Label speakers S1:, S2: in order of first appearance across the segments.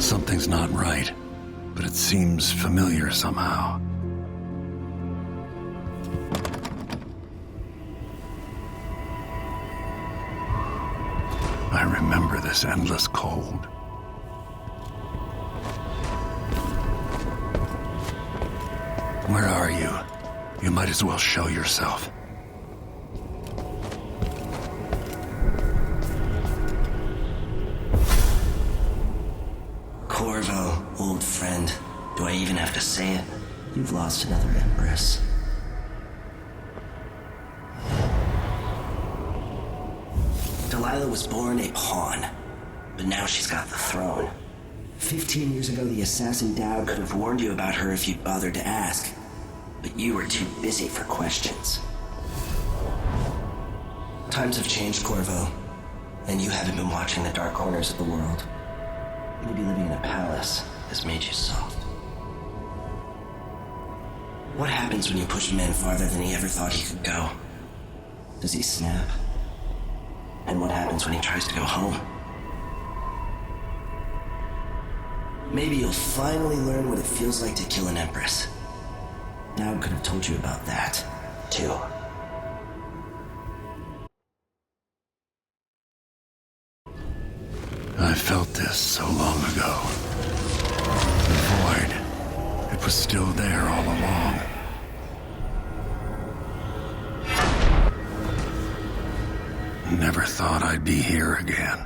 S1: Something's not right, but it seems familiar somehow. I remember this endless cold. Where are you? You might as well show yourself.
S2: Corvo, old friend. Do I even have to say it? You've lost another Empress. Delilah was born a pawn, but now she's got the throne. 15 years ago, the assassin Dowd could have warned you about her if you'd bothered to ask, but you were too busy for questions. Times have changed, Corvo, and you haven't been watching the dark corners of the world. Maybe living in a palace has made you soft. What happens when you push a man farther than he ever thought he could go? Does he snap? And what happens when he tries to go home? Maybe you'll finally learn what it feels like to kill an Empress. Dowd could have told you about that, too.
S1: I felt this so long ago. The void. It was still there all along. Never thought I'd be here again.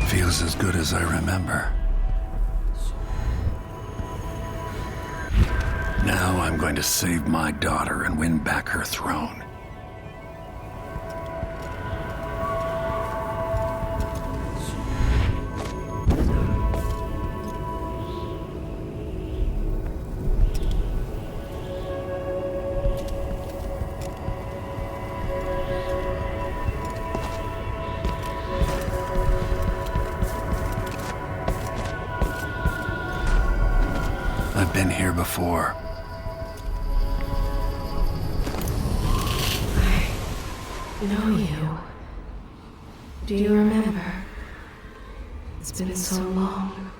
S1: Feels as good as I remember. Now I'm going to save my daughter and win back her throne. I've been here before.
S3: I know you. Do you remember? It's been so long,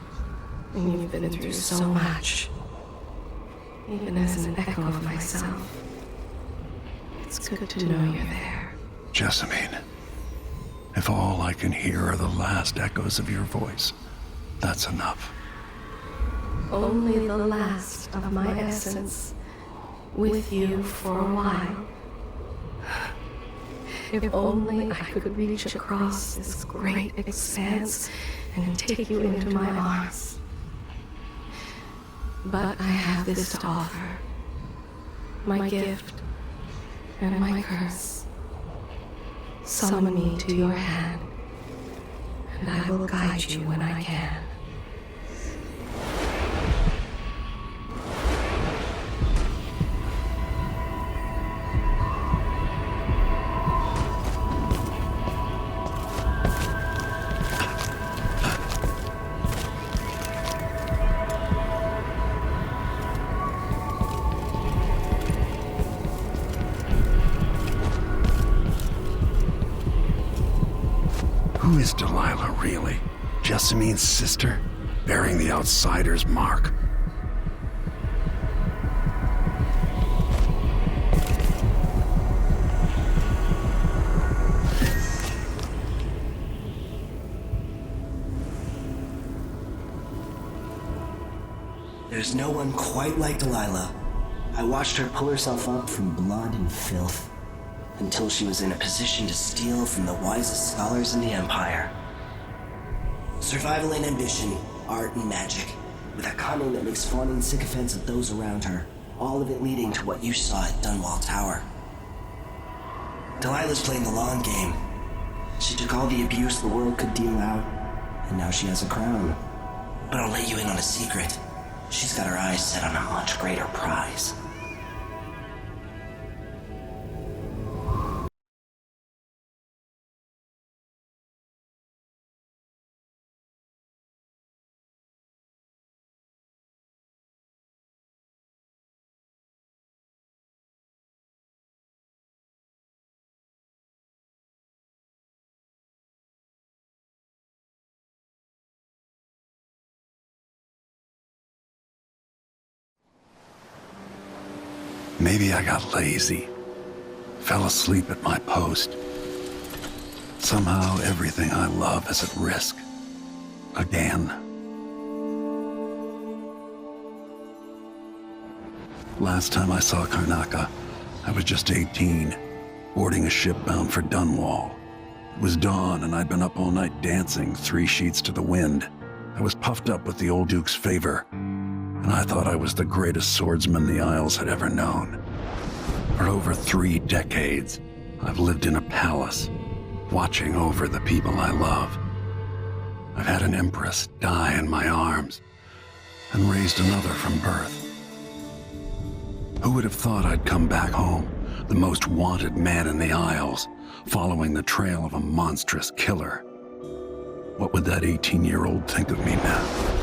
S3: and you've been through so much. Even as an echo of myself, it's good to know you're there.
S1: Jessamine, if all I can hear are the last echoes of your voice, that's enough.
S3: Only the last of my essence, with you for a while. If only I could reach across this great expanse and take you into my arms. But I have this to offer. My gift and my curse. Summon me to your hand, and I will guide you when I can.
S1: Who is Delilah, really? Jessamine's sister? Bearing the outsider's mark?
S2: There's no one quite like Delilah. I watched her pull herself up from blood and filth, until she was in a position to steal from the wisest scholars in the Empire. Survival and ambition, art and magic, with a cunning that makes fawning sycophants of those around her, all of it leading to what you saw at Dunwall Tower. Delilah's playing the long game. She took all the abuse the world could deal out, and now she has a crown. But I'll let you in on a secret. She's got her eyes set on a much greater prize.
S1: Maybe I got lazy. Fell asleep at my post. Somehow everything I love is at risk. Again. Last time I saw Karnaca, I was just 18, boarding a ship bound for Dunwall. It was dawn and I'd been up all night dancing 3 sheets to the wind. I was puffed up with the old Duke's favor, and I thought I was the greatest swordsman the Isles had ever known. For over 3 decades, I've lived in a palace, watching over the people I love. I've had an empress die in my arms, and raised another from birth. Who would have thought I'd come back home, the most wanted man in the Isles, following the trail of a monstrous killer? What would that 18-year-old think of me now?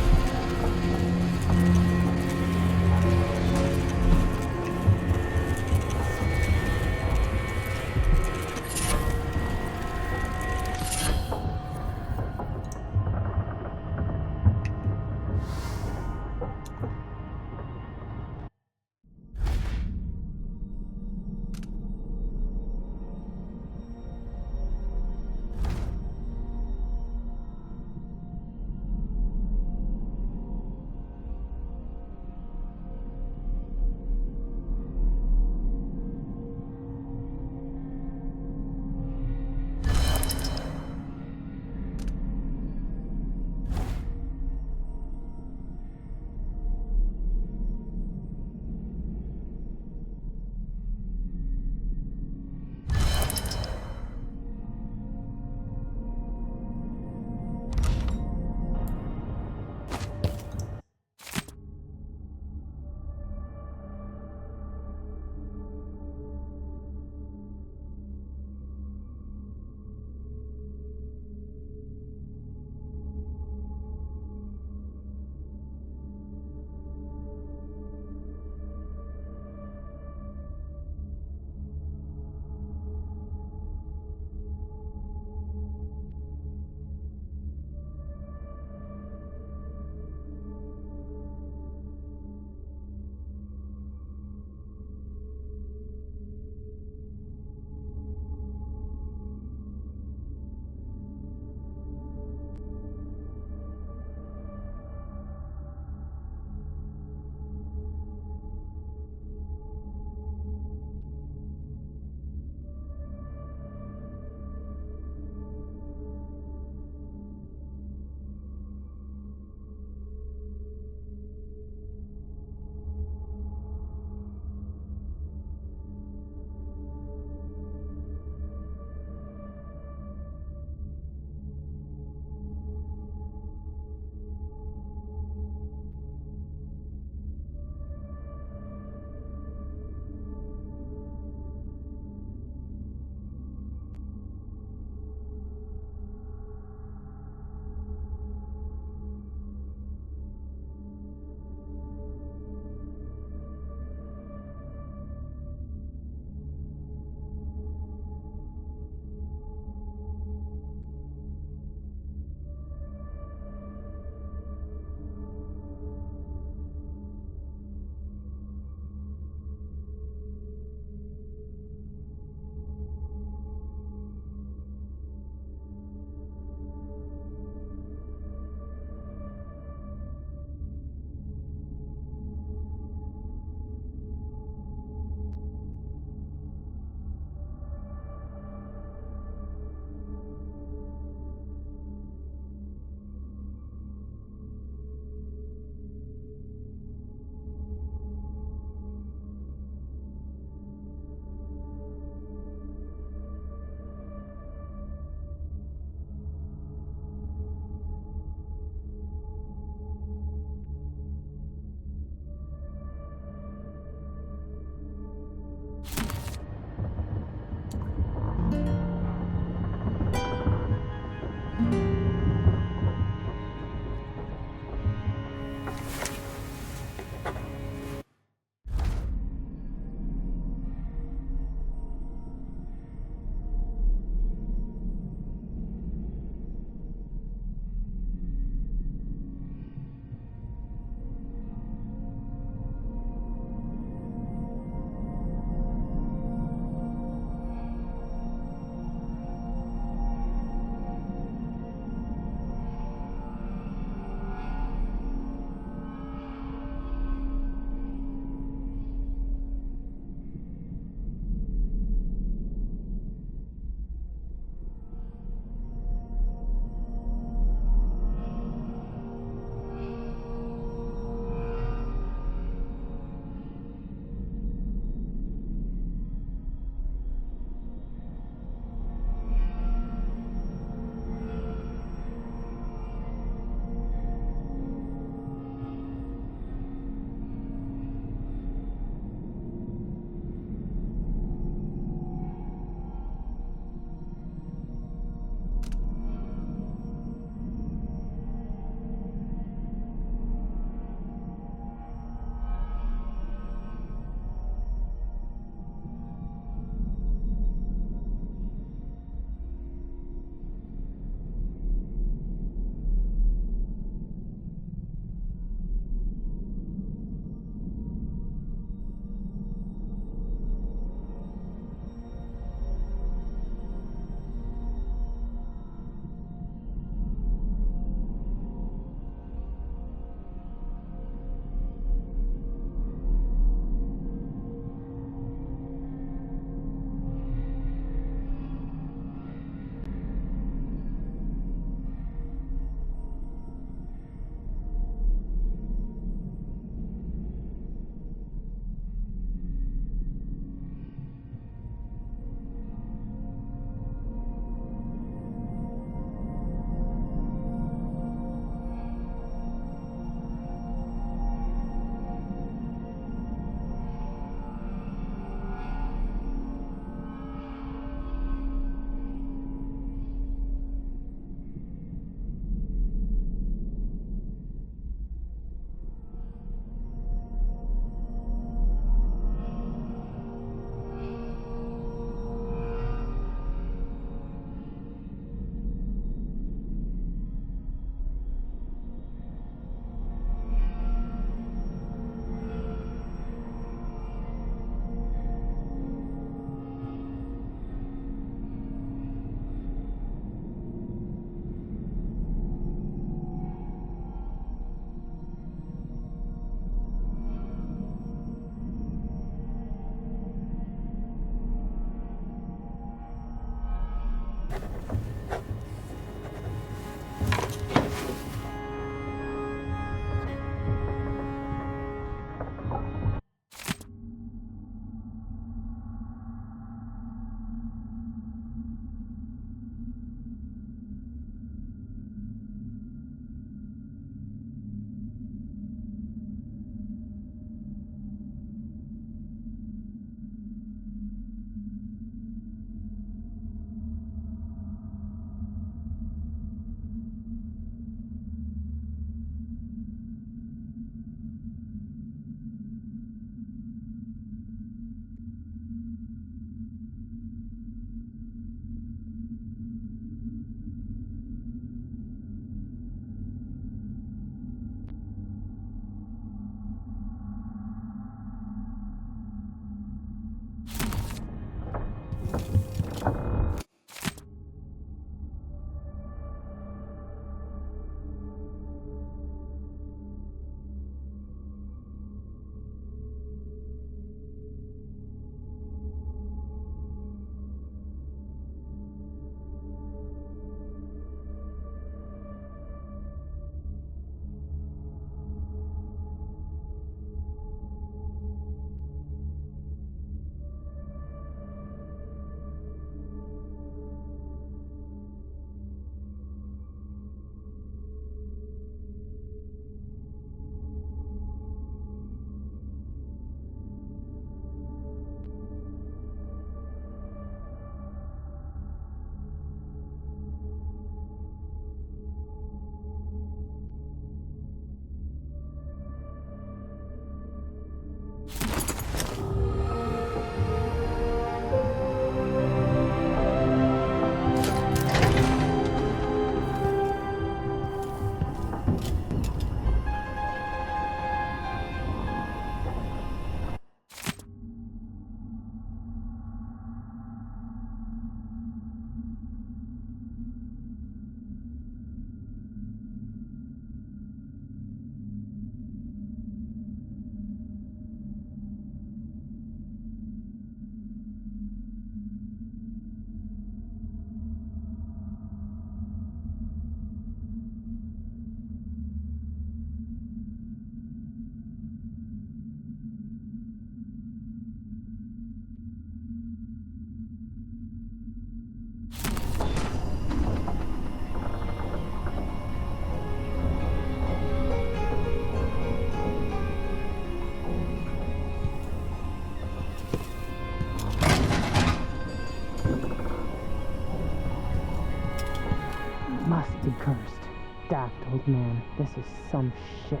S4: busted cursed. Daft old man, this is some shit.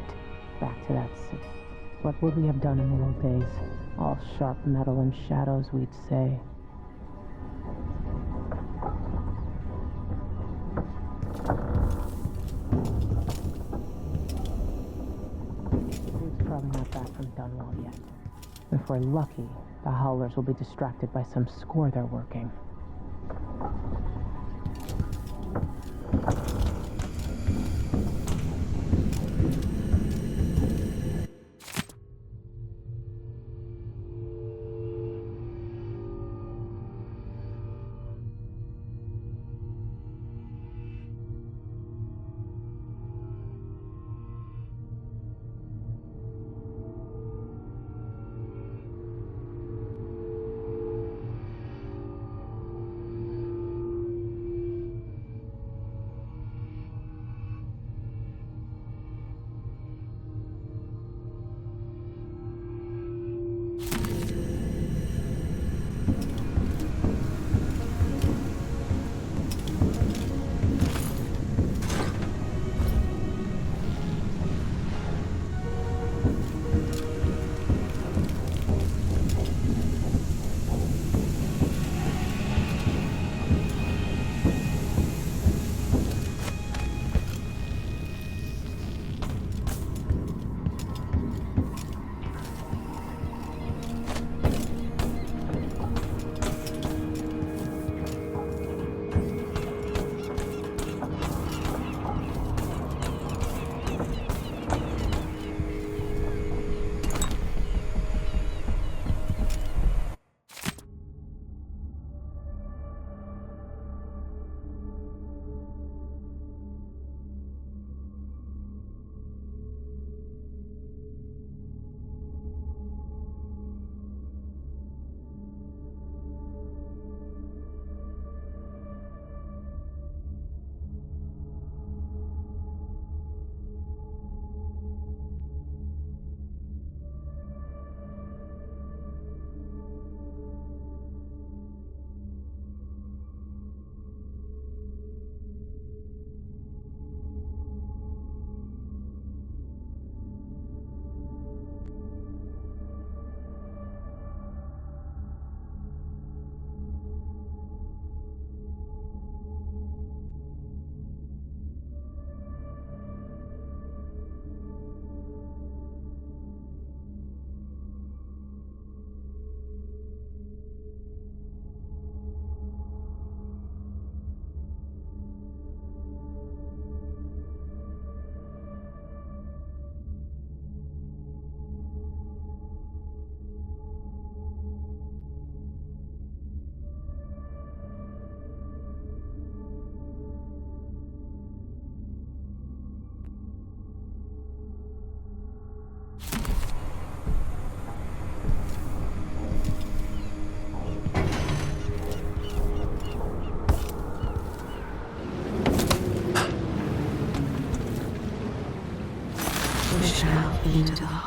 S4: Back to that What would we have done in the old days? All sharp metal and shadows, we'd say. Dude's probably not back from Dunwall yet. If we're lucky, the Howlers will be distracted by some score they're working.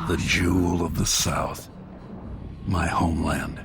S1: The jewel of the South. My homeland.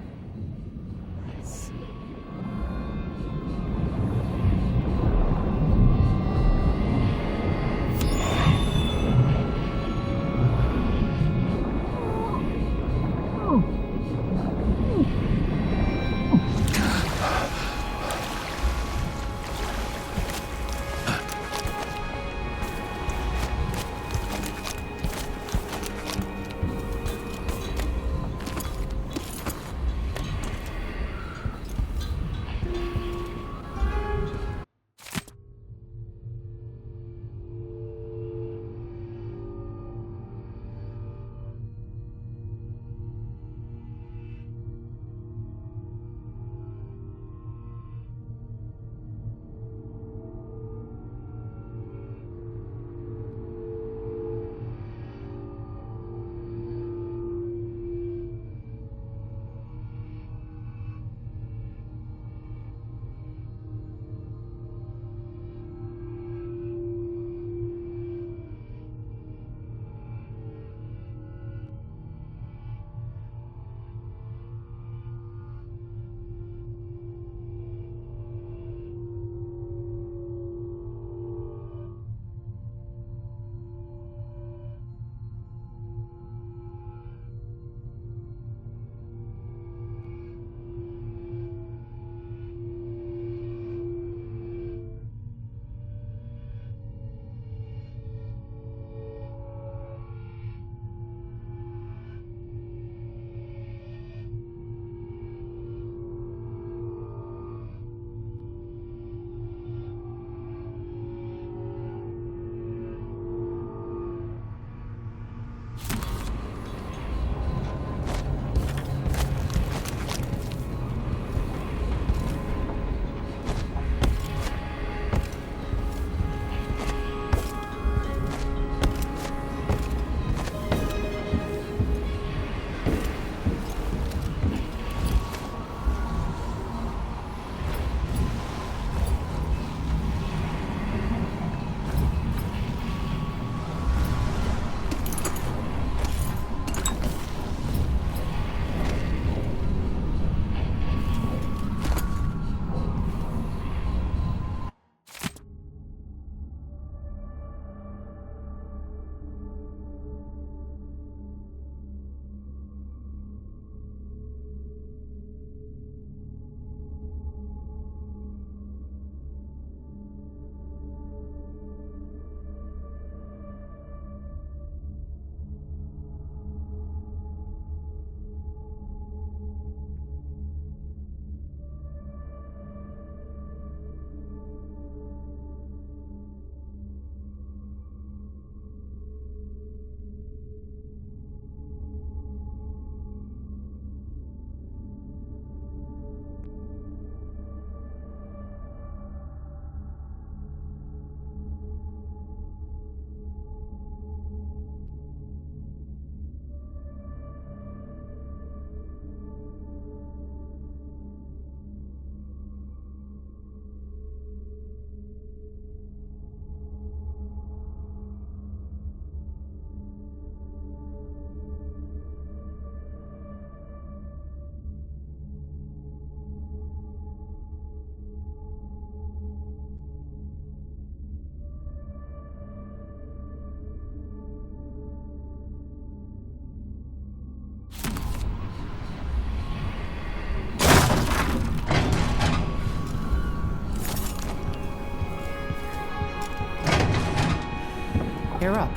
S4: You're up.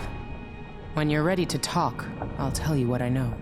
S4: When you're ready to talk, I'll tell you what I know.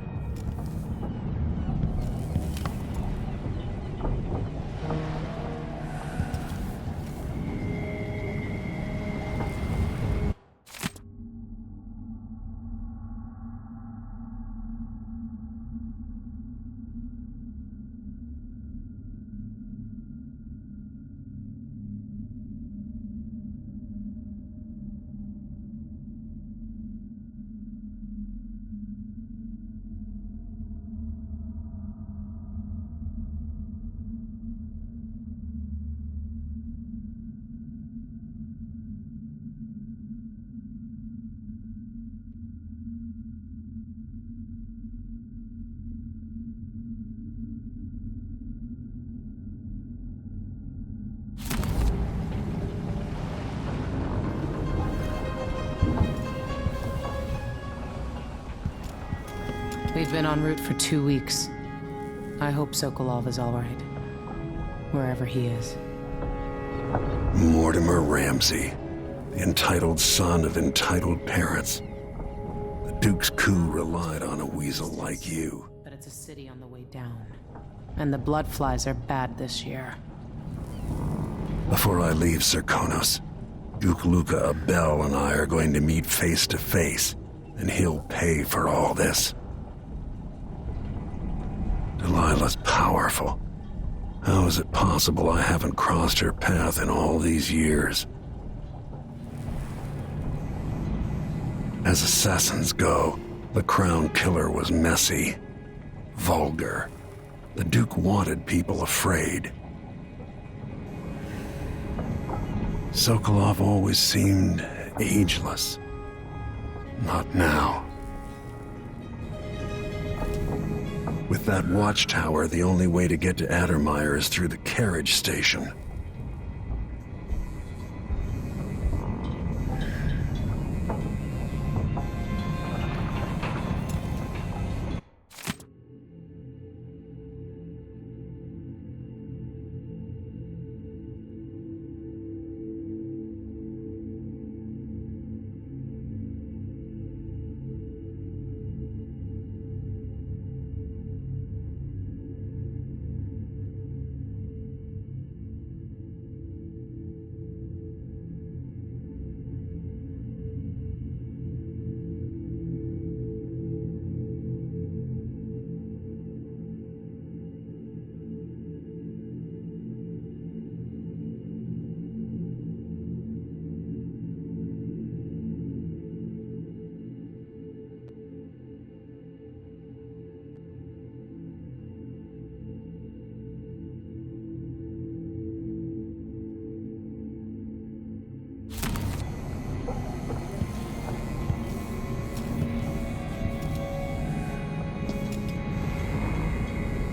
S4: We've been en route for 2 weeks. I hope Sokolov is all right. Wherever he is.
S1: Mortimer Ramsey, the entitled son of entitled parents. The Duke's coup relied on a weasel like you.
S4: But it's a city on the way down. And the blood flies are bad this year.
S1: Before I leave Serkonos, Duke Luca Abel and I are going to meet face to face, and he'll pay for all this. Delilah's powerful. How is it possible I haven't crossed her path in all these years? As assassins go, the Crown Killer was messy, vulgar. The Duke wanted people afraid. Sokolov always seemed ageless. Not now. With that watchtower, the only way to get to Addermeyer is through the carriage station.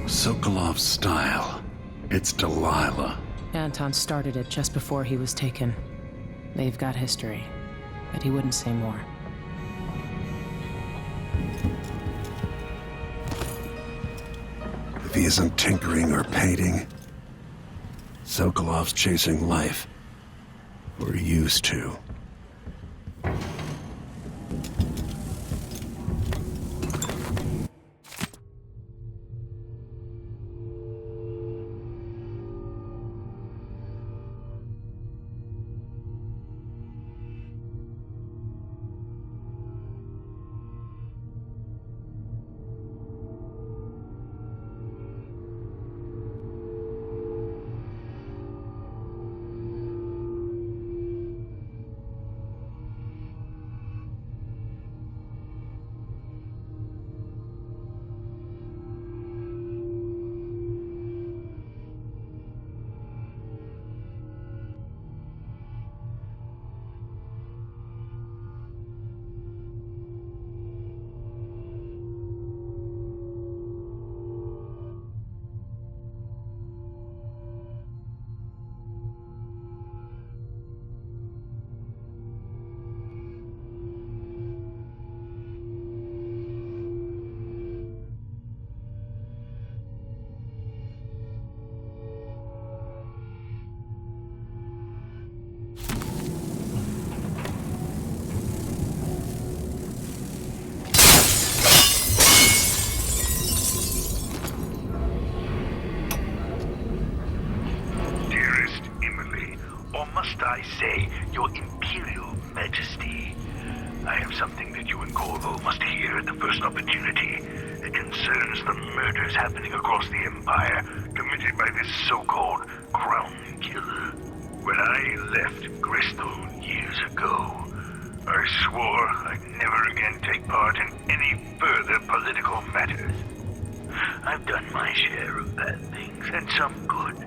S1: Sokolov's style. It's Delilah.
S4: Anton started it just before he was taken. They've got history, but he wouldn't say more.
S1: If he isn't tinkering or painting, Sokolov's chasing life. Or he used to.
S5: must I say, Your Imperial Majesty, I have something that you and Corvo must hear at the first opportunity. It concerns the murders happening across the Empire, committed by this so-called Crown Killer. When I left Crystal years ago, I swore I'd never again take part in any further political matters. I've done my share of bad things, and some good,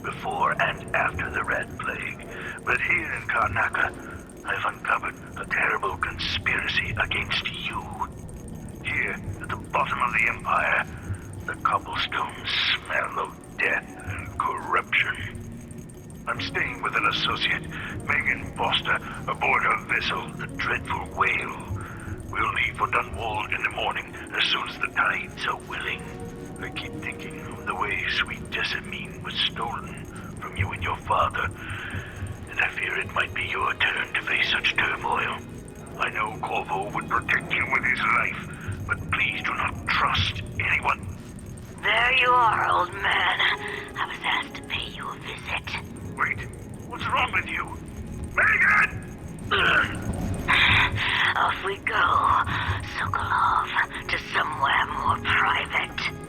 S5: before and after the Red Plague. But here in Karnaca, I've uncovered a terrible conspiracy against you. Here, at the bottom of the Empire, the cobblestones smell of death and corruption. I'm staying with an associate, Megan Foster, aboard her vessel, the Dreadful Whale. We'll leave for Dunwall in the morning, as soon as the tides are willing. I keep thinking of the way sweet Jessamine was stolen from you and your father, and I fear it might be your turn to face such turmoil. I know Corvo would protect you with his life, but please do not trust anyone.
S6: There you are, old man. I was asked to pay you a visit.
S5: Wait, what's wrong with you? Megan!
S6: Off we go, Sokolov, to somewhere more private.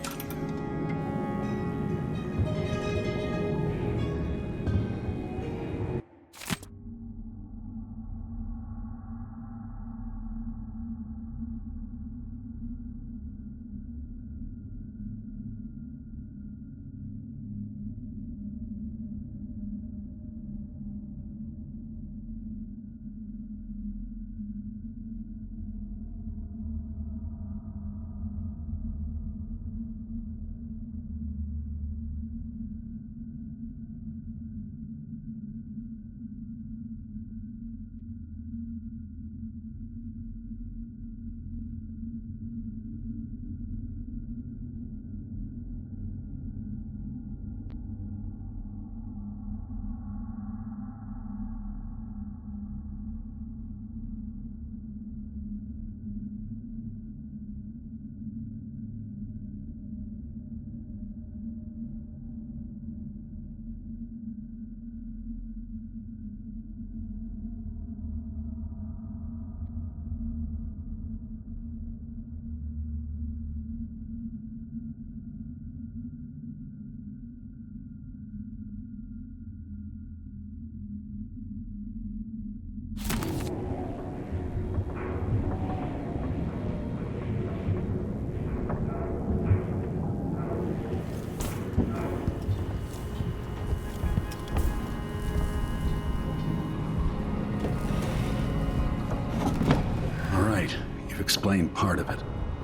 S1: Explain part of it.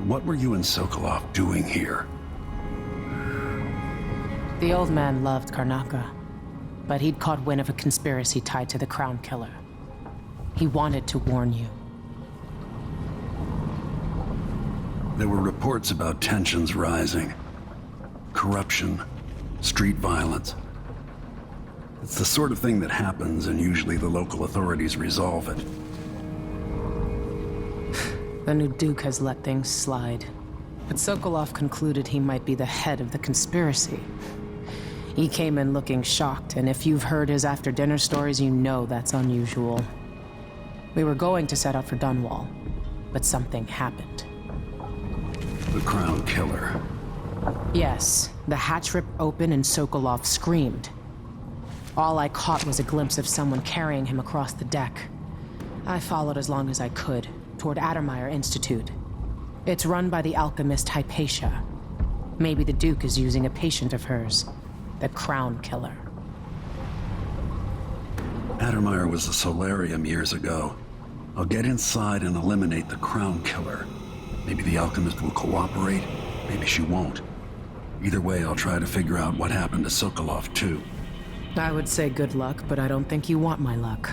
S1: What were you and Sokolov doing here?
S4: The old man loved Karnaca, but he'd caught wind of a conspiracy tied to the Crown Killer. He wanted to warn you.
S1: There were reports about tensions rising. Corruption, street violence. It's the sort of thing that happens, and usually the local authorities resolve it.
S4: The new Duke has let things slide, but Sokolov concluded he might be the head of the conspiracy. He came in looking shocked, and if you've heard his after-dinner stories, you know that's unusual. We were going to set out for Dunwall, but something happened.
S1: The Crown Killer.
S4: Yes, the hatch ripped open and Sokolov screamed. All I caught was a glimpse of someone carrying him across the deck. I followed as long as I could, toward Addermeyer Institute. It's run by the alchemist Hypatia. Maybe the Duke is using a patient of hers, the Crown Killer.
S1: Addermeyer was a solarium years ago. I'll get inside and eliminate the Crown Killer. Maybe the alchemist will cooperate, maybe she won't. Either way, I'll try to figure out what happened to Sokolov, too.
S4: I would say good luck, but I don't think you want my luck.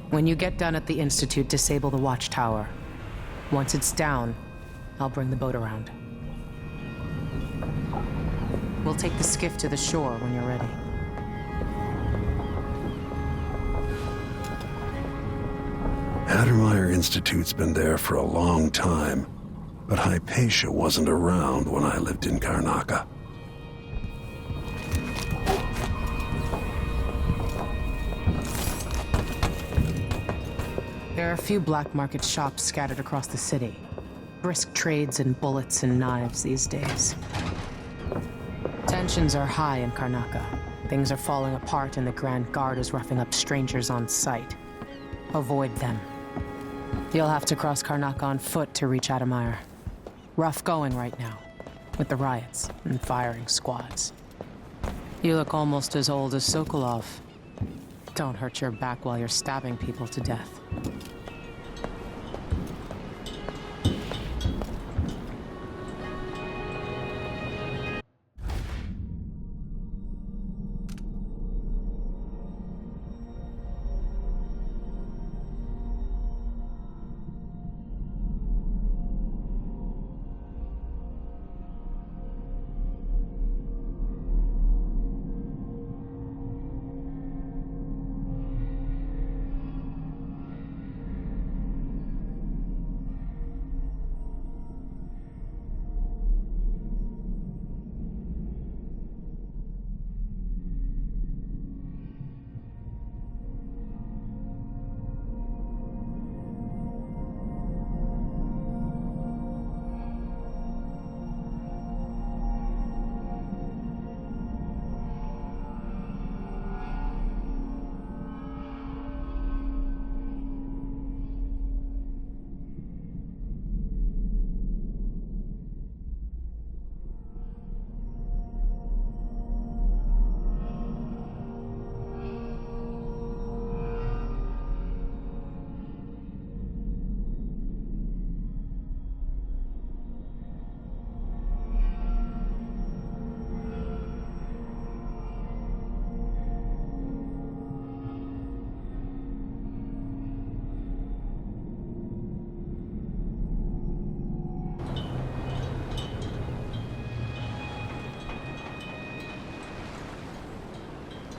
S4: When you get done at the Institute, disable the watchtower. Once it's down, I'll bring the boat around. We'll take the skiff to the shore when you're ready.
S1: Addermeyer Institute's been there for a long time, but Hypatia wasn't around when I lived in Karnaca.
S4: a few black market shops scattered across the city. Brisk trades in bullets and knives these days. Tensions are high in Karnaca. Things are falling apart and the Grand Guard is roughing up strangers on sight. Avoid them. You'll have to cross Karnaca on foot to reach Adamire. Rough going right now, with the riots and firing squads. You look almost as old as Sokolov. Don't hurt your back while you're stabbing people to death.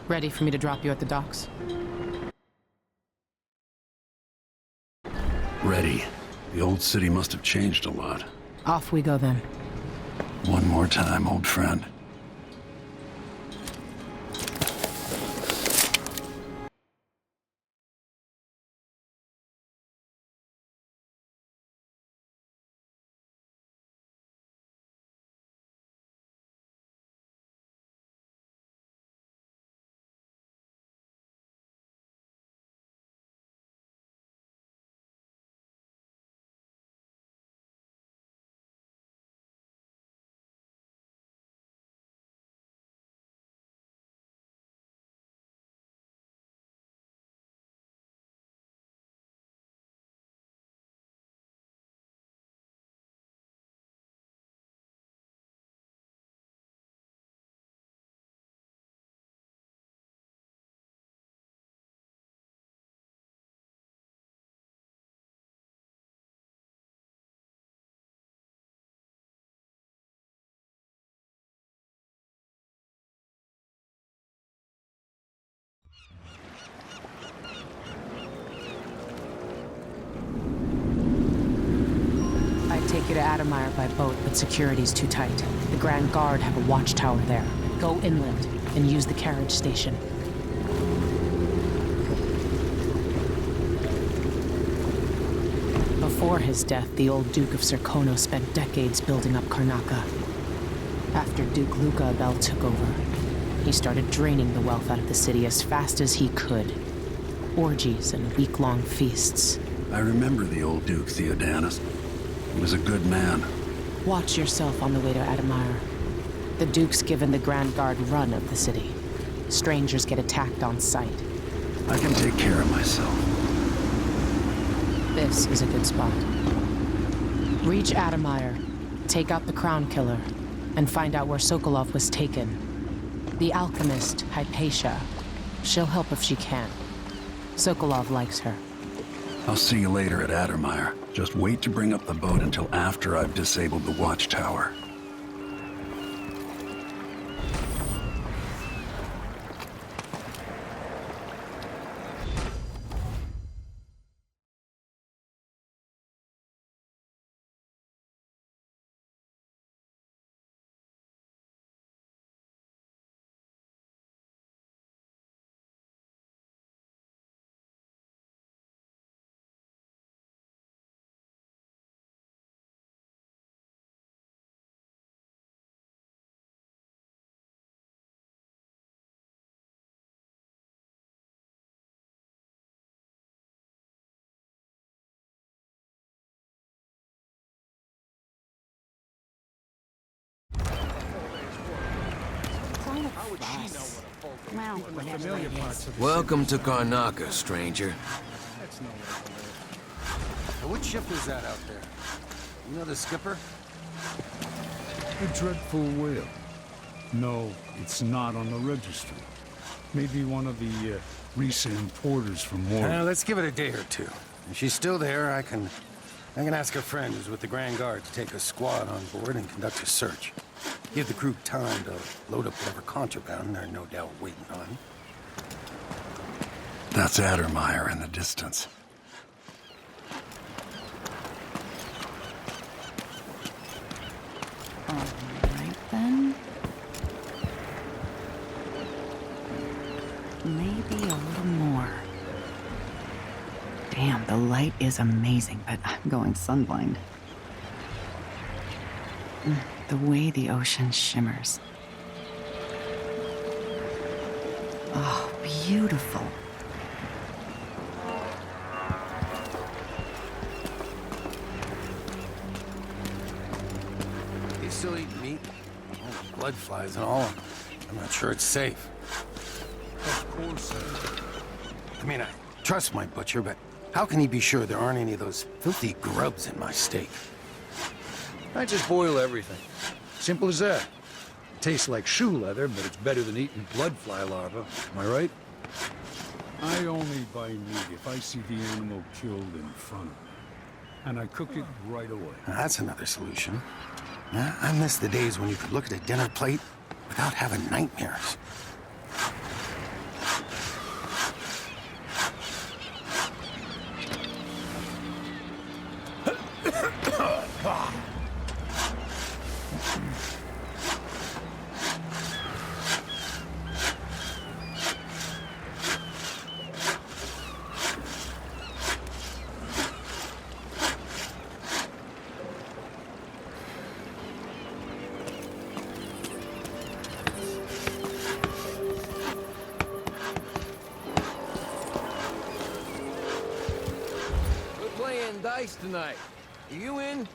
S4: Ready for me to drop you at the docks?
S1: Ready. The old city must have changed a lot.
S4: Off we go then.
S1: One more time, old friend.
S4: Take you to Adamire by boat, but security's too tight. The Grand Guard have a watchtower there. Go inland and use the carriage station. Before his death, the old Duke of Serkono spent decades building up Karnaca. After Duke Luca Abel took over, he started draining the wealth out of the city as fast as he could. Orgies and week-long feasts.
S1: I remember the old Duke Theodanis. He was a good man.
S4: Watch yourself on the way to Adamire. The Duke's given the Grand Guard run of the city. Strangers get attacked on sight.
S1: I can take care of myself.
S4: This is a good spot. Reach Adamire, take out the Crown Killer, and find out where Sokolov was taken. The alchemist, Hypatia. She'll help if she can. Sokolov likes her.
S1: I'll see you later at Addermire. Just wait to bring up the boat until after I've disabled the watchtower.
S7: How would she know what a boulder?
S6: Well, whatever
S7: familiar
S6: it is.
S7: parts of the
S8: Welcome to Karnaka, stranger.
S7: That's no way to live. Now, what ship is that out there? You know the skipper?
S9: A dreadful whale. No, it's not on the registry. Maybe one of the recent porters from war.
S7: Let's give it a day or two. If she's still there, I can ask a friend who's with the Grand Guard to take a squad on board and conduct a search. Give the crew time to load up whatever contraband they're no doubt waiting on.
S1: That's Addermeyer in the distance.
S6: Alright then. Maybe a little more. Damn, the light is amazing, but I'm going sunblind. The way the ocean shimmers. Oh, beautiful.
S7: You still eat meat? Oh, blood flies and all. I'm not sure it's safe.
S9: Of course.
S7: I mean, I trust my butcher, but how can he be sure there aren't any of those filthy grubs in my steak?
S10: I just boil everything. Simple as that. Tastes like shoe leather, but it's better than eating bloodfly larvae. Am I right?
S9: I only buy meat if I see the animal killed in front of me. And I cook it right away.
S7: Now, that's another solution. I miss the days when you could look at a dinner plate without having nightmares.
S8: We're playing dice tonight. Are you in?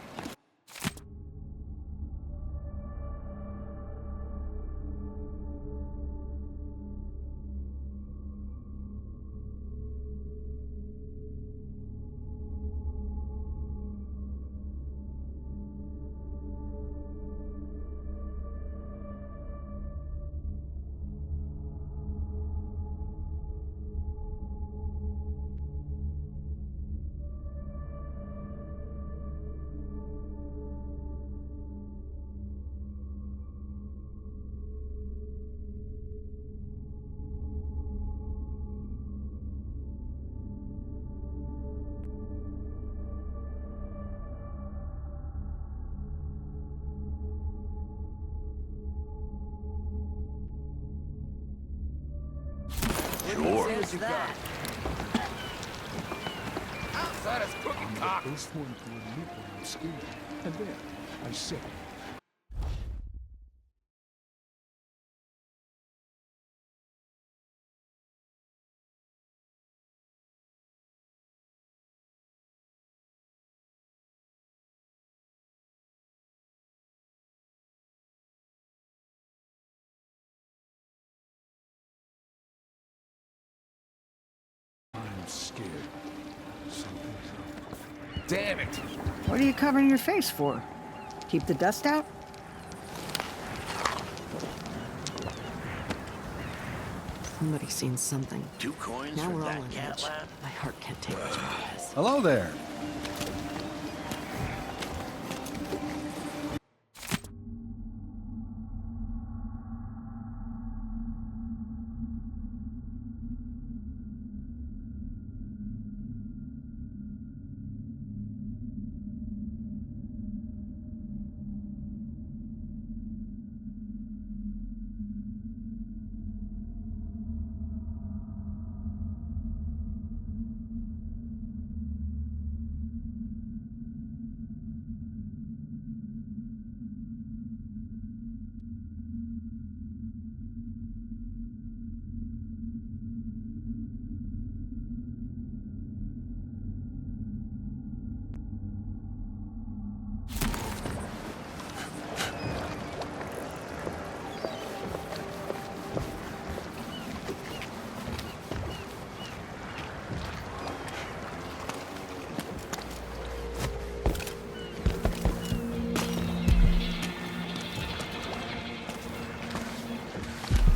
S1: Sure.
S8: Outside us cooking cock.
S9: First one to admit when I'm scared. And there, I said it. I'm scared. Something's up.
S8: Damn it.
S11: What are you covering your face for? Keep the dust out?
S3: Somebody's seen something.
S5: 2 coins
S3: Now
S5: for
S3: we're all
S5: that
S3: on
S5: cat
S3: edge.
S5: lad?
S3: My heart can't take much more of this.
S10: Hello there.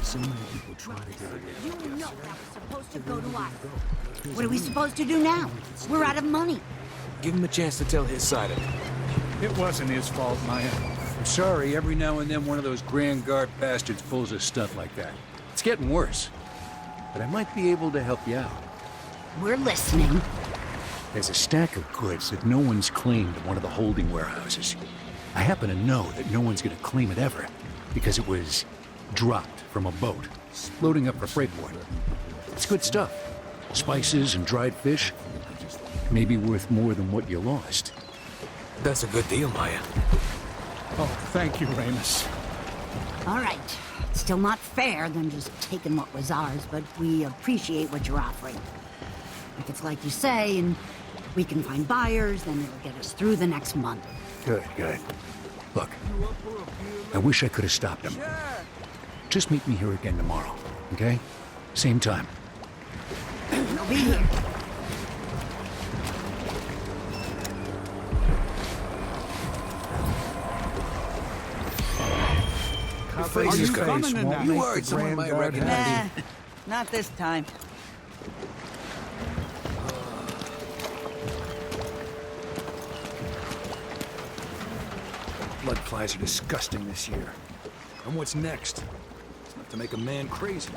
S9: So many people try to get it.
S6: You know that was supposed to go to us. What are we supposed to do now? We're out of money.
S8: Give him a chance to tell his side of it.
S9: It wasn't his fault, Maya.
S10: I'm sorry, every now and then one of those Grand Guard bastards pulls a stunt like that. It's getting worse. But I might be able to help you out.
S6: We're listening.
S10: There's a stack of goods that no one's claimed in one of the holding warehouses. I happen to know that no one's gonna claim it ever, because it was dropped from a boat, loading up for Freightport. It's good stuff. Spices and dried fish. Maybe worth more than what you lost.
S8: That's a good deal, Maya.
S9: Oh, thank you, Ramus.
S6: All right. Still not fair than just taking what was ours, but we appreciate what you're offering. If it's like you say, and we can find buyers, then it'll get us through the next month.
S10: Good, good. Look, I wish I could have stopped him. Just meet me here again tomorrow, okay? Same time.
S6: We'll be here.
S8: Face is good.
S9: coming tonight?
S8: You worried someone might recognize you?
S11: Not this time.
S10: Blood flies are disgusting this year.
S8: And what's next? It's enough to make a man crazy.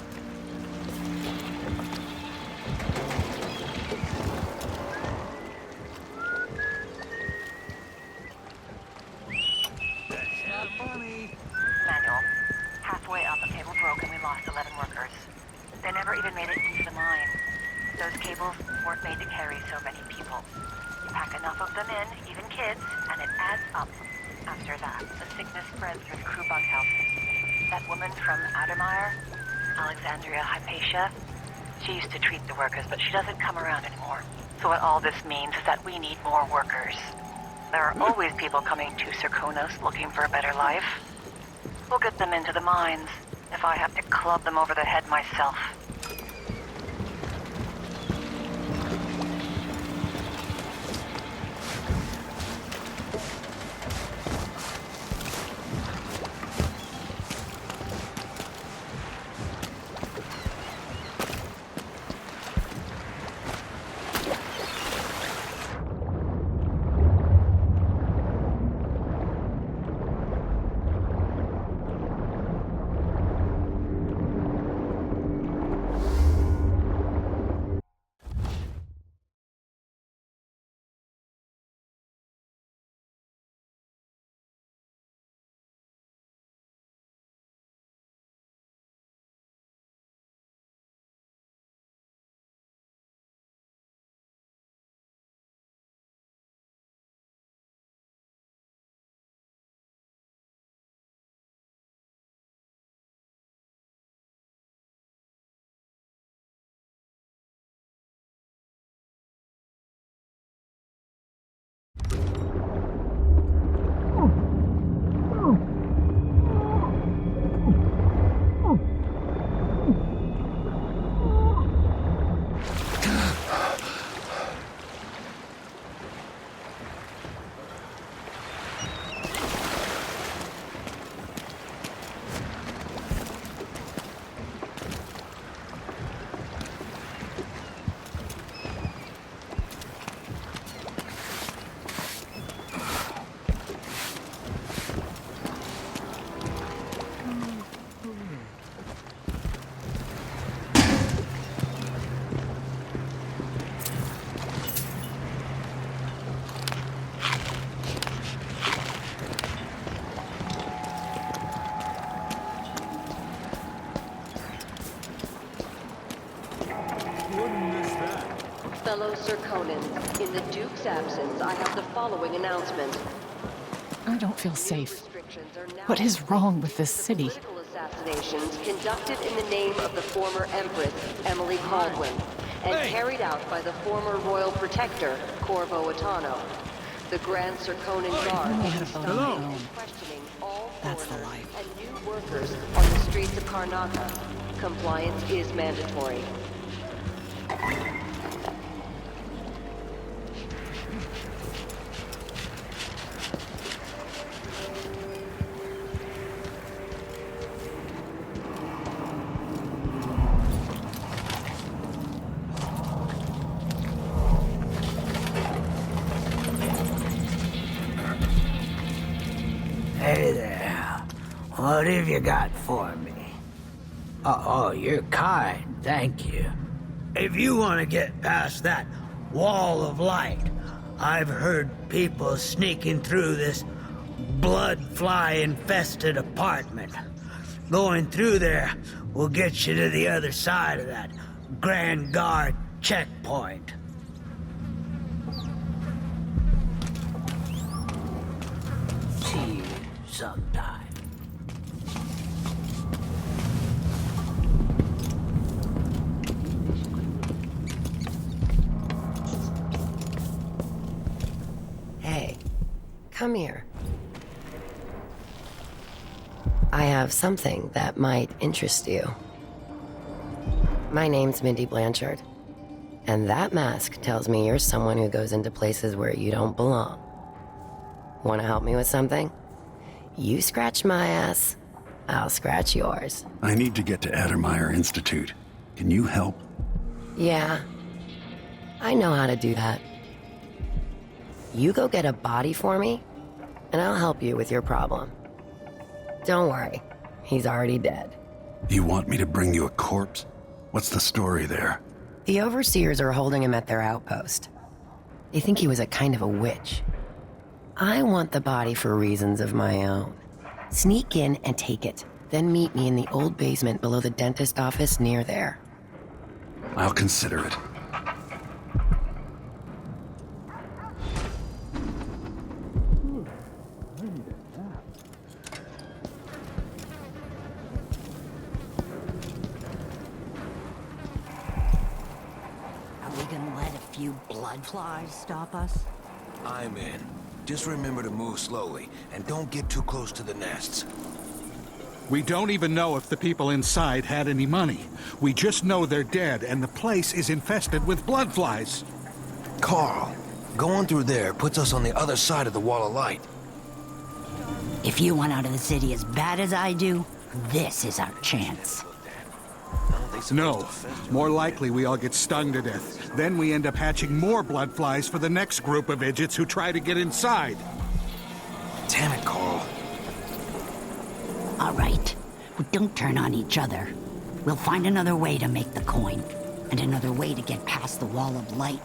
S12: Manual. Halfway up, a cable broke and we lost 11 workers. They never even made it into the mine. Those cables weren't made to carry so many people. You pack enough of them in, even kids, and it adds up. After that, the sickness spreads through the crew bunkhouses. That woman from Adermeyer, Alexandria Hypatia, she used to treat the workers, but she doesn't come around anymore. So what all this means is that we need more workers. There are always people coming to Circonos looking for a better life. We'll get them into the mines, if I have to club them over the head myself.
S13: Fellow Circonans, in the Duke's absence, I have the following announcement.
S4: I don't feel safe. What is wrong with this city?
S13: Political assassinations conducted in the name of the former Empress, Emily Caldwin, and carried out by the former Royal Protector, Corvo Atano. The Grand Circonan Guard is questioning all foreigners and new workers on the streets of Karnaca. Compliance is mandatory.
S14: What have you got for me? Oh, you're kind, thank you. If you want to get past that wall of light, I've heard people sneaking through this blood-fly-infested apartment. Going through there will get you to the other side of that Grand Guard checkpoint. See you sometime.
S15: Hey, come here. I have something that might interest you. My name's Mindy Blanchard, and that mask tells me you're someone who goes into places where you don't belong. Want to help me with something? You scratch my ass, I'll scratch yours.
S1: I need to get to Addermeyer Institute. Can you help?
S15: Yeah, I know how to do that. You go get a body for me, and I'll help you with your problem. Don't worry, he's already dead.
S1: You want me to bring you a corpse? What's the story there?
S15: The overseers are holding him at their outpost. They think he was a kind of a witch. I want the body for reasons of my own. Sneak in and take it, then meet me in the old basement below the dentist office near there.
S1: I'll consider it.
S6: Are we gonna let a few blood flies stop us?
S8: I'm in. Just remember to move slowly, and don't get too close to the nests.
S16: We don't even know if the people inside had any money. We just know they're dead, and the place is infested with blood flies.
S8: Carl, going through there puts us on the other side of the wall of light.
S6: If you want out of the city as bad as I do, this is our chance.
S16: No. More likely we all get stung to death. Then we end up hatching more blood flies for the next group of idiots who try to get inside.
S8: Damn it, Carl.
S6: All right. We don't turn on each other. We'll find another way to make the coin, and another way to get past the wall of light.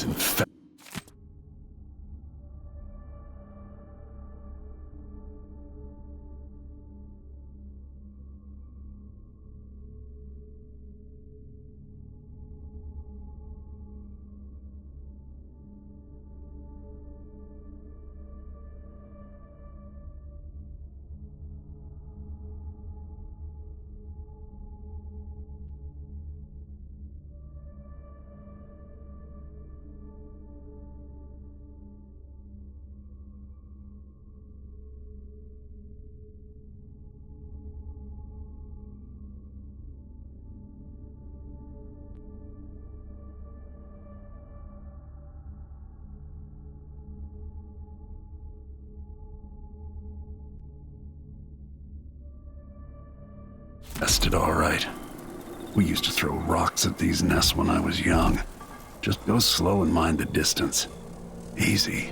S1: It's infected. Tested all right. We used to throw rocks at these nests when I was young. Just go slow and mind the distance. Easy.